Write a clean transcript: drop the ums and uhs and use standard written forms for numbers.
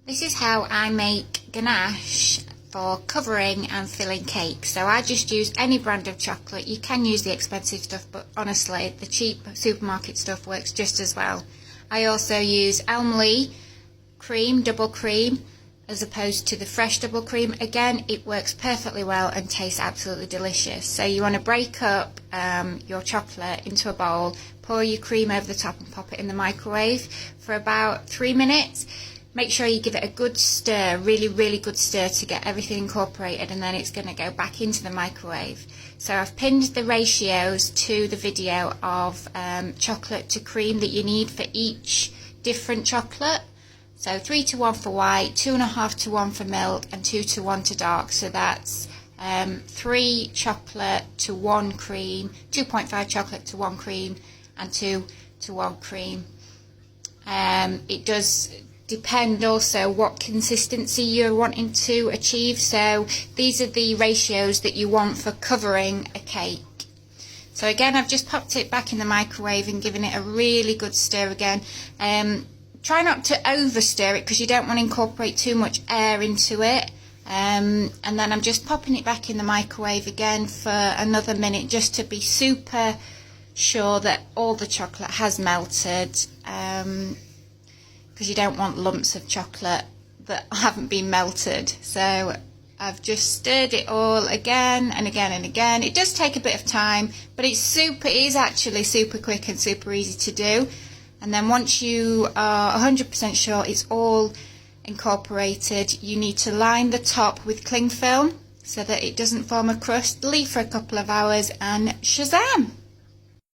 This is how I make ganache for covering and filling cakes. So I just use any brand of chocolate. You can use the expensive stuff, but honestly the cheap supermarket stuff works just as well. I also use Elmley cream, double cream, as opposed to the fresh double cream. Again, it works perfectly well and tastes absolutely delicious. So you want to break up your chocolate into a bowl, pour your cream over the top and pop it in the microwave for about 3 minutes. Make sure you give it a good stir, really good stir to get everything incorporated, and then it's going to go back into the microwave. So I've pinned the ratios to the video of chocolate to cream that you need for each different chocolate. So 3 to 1 for white, 2.5 to 1 for milk, and 2 to 1 to dark. So that's 3 chocolate to 1 cream, 2.5 chocolate to 1 cream, and 2 to 1 cream. It does depend also what consistency you're wanting to achieve. So these are the ratios that you want for covering a cake. So again, I've just popped it back in the microwave and given it a really good stir again. Try not to over stir it because you don't want to incorporate too much air into it. And then I'm just popping it back in the microwave again for another minute just to be super sure that all the chocolate has melted, because you don't want lumps of chocolate that haven't been melted. So I've just stirred it all again and again and again. It does take a bit of time, but it is actually super quick and super easy to do. And then once you are 100% sure it's all incorporated, you need to line the top with cling film so that it doesn't form a crust. Leave for a couple of hours and shazam!